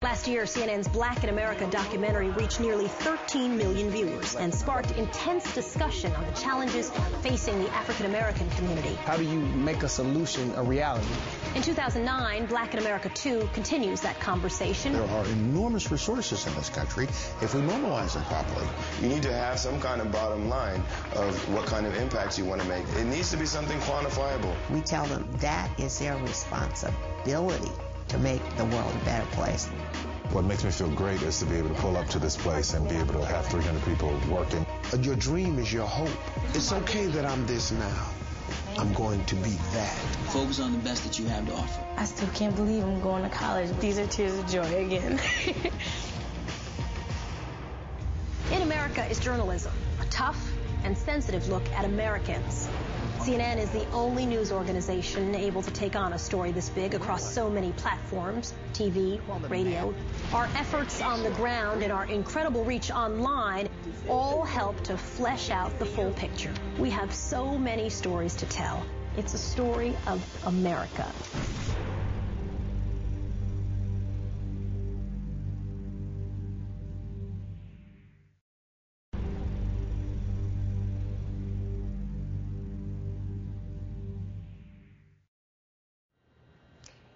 Last year, CNN's Black in America documentary reached nearly 13 million viewers and sparked intense discussion on the challenges facing the African American community. How do you make a solution a reality? In 2009, Black in America 2 continues that conversation. There are enormous resources in this country if we mobilize them properly. You need to have some kind of bottom line of what kind of impacts you want to make. It needs to be something quantifiable. We tell them that is their responsibility to make the world a better place. What makes me feel great is to be able to pull up to this place and be able to have 300 people working. Your dream is your hope. It's okay that I'm this now. I'm going to be that. Focus on the best that you have to offer. I still can't believe I'm going to college. These are tears of joy again. In America is journalism, a tough and sensitive look at Americans. CNN is the only news organization able to take on a story this big across so many platforms, TV, radio. Our efforts on the ground and our incredible reach online all help to flesh out the full picture. We have so many stories to tell. It's a story of America.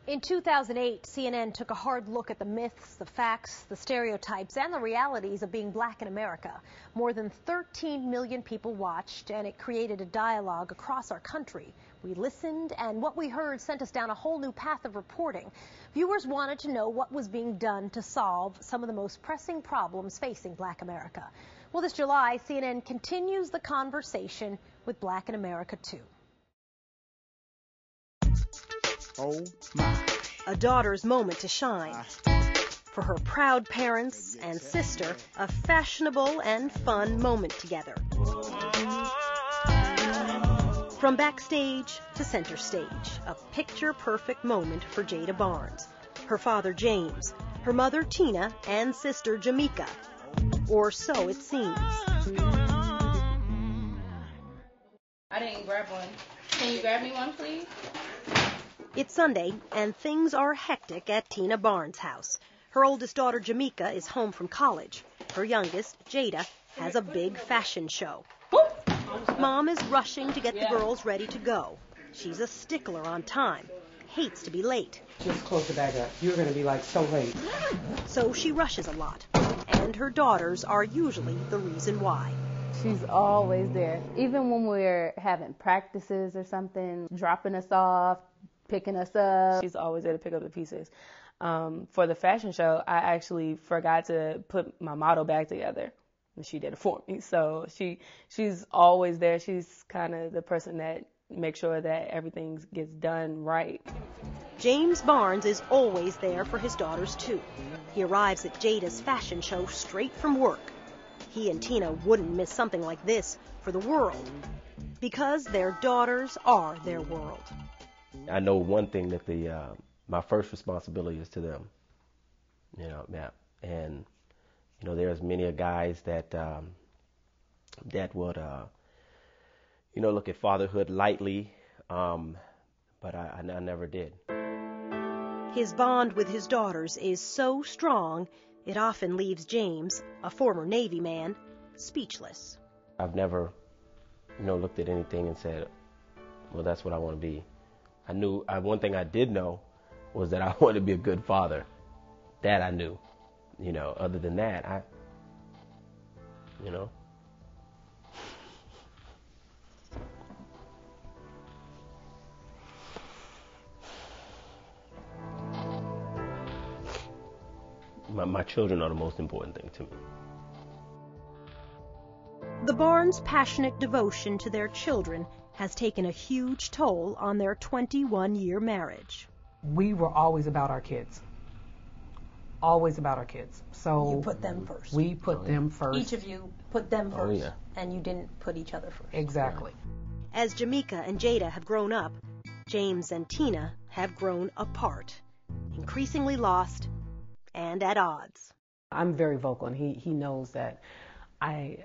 In 2008, CNN took a hard look at the myths, the facts, the stereotypes, and the realities of being black in America. More than 13 million people watched, and it created a dialogue across our country. We listened, and what we heard sent us down a whole new path of reporting. Viewers wanted to know what was being done to solve some of the most pressing problems facing black America. Well, this July, CNN continues the conversation with Black in America 2. Oh my. A daughter's moment to shine. For her proud parents and sister, a fashionable and fun moment together. From backstage to center stage, a picture-perfect moment for Jada Barnes, her father James, her mother Tina, and sister Jamaica. Or so it seems. I didn't grab one. Can you grab me one, please? It's Sunday, and things are hectic at Tina Barnes' house. Her oldest daughter, Jamaica, is home from college. Her youngest, Jada, has a big fashion show. Mom is rushing to get the girls ready to go. She's a stickler on time, hates to be late. Just close the bag up. You're going to be like so late. So she rushes a lot, and her daughters are usually the reason why. She's always there. Even when we're having practices or something, dropping us off, picking us up. She's always there to pick up the pieces. For the fashion show, I actually forgot to put my model bag together. And she did it for me. So she's always there. She's kind of the person that makes sure that everything gets done right. James Barnes is always there for his daughters, too. He arrives at Jada's fashion show straight from work. He and Tina wouldn't miss something like this for the world, because their daughters are their world. I know one thing, that my first responsibility is to them, and there's many guys that would look at fatherhood lightly, but I never did. His bond with his daughters is so strong, it often leaves James, a former Navy man, speechless. I've never, looked at anything and said, well, that's what I want to be. One thing I did know was that I wanted to be a good father. That I knew. Other than that, My children are the most important thing to me. The Barnes' passionate devotion to their children has taken a huge toll on their 21-year marriage. We were always about our kids. Always about our kids. So you put them first. We put them first. Each of you put them first, and you didn't put each other first. Exactly. As Jamaica and Jada have grown up, James and Tina have grown apart, increasingly lost and at odds. I'm very vocal, and he knows that I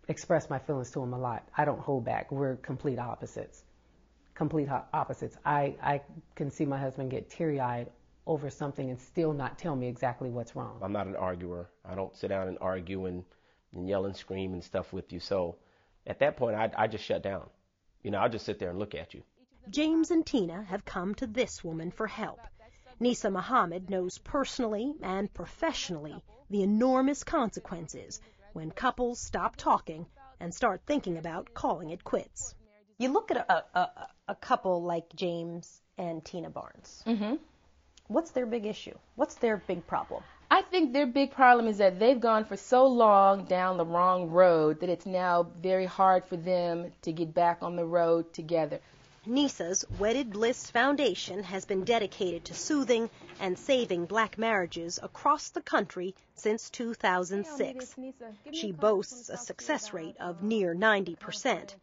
express my feelings to him a lot. I don't hold back. We're complete opposites. I can see my husband get teary-eyed over something and still not tell me exactly what's wrong. I'm not an arguer. I don't sit down and argue and yell and scream and stuff with you. So at that point, I just shut down. You know, I'll just sit there and look at you. James and Tina have come to this woman for help. Nisa Muhammad knows personally and professionally the enormous consequences when couples stop talking and start thinking about calling it quits. You look at a couple like James and Tina Barnes. Mm-hmm. What's their big issue? What's their big problem? I think their big problem is that they've gone for so long down the wrong road that it's now very hard for them to get back on the road together. Nisa's Wedded Bliss Foundation has been dedicated to soothing and saving black marriages across the country since 2006. She boasts a success rate of near 90%.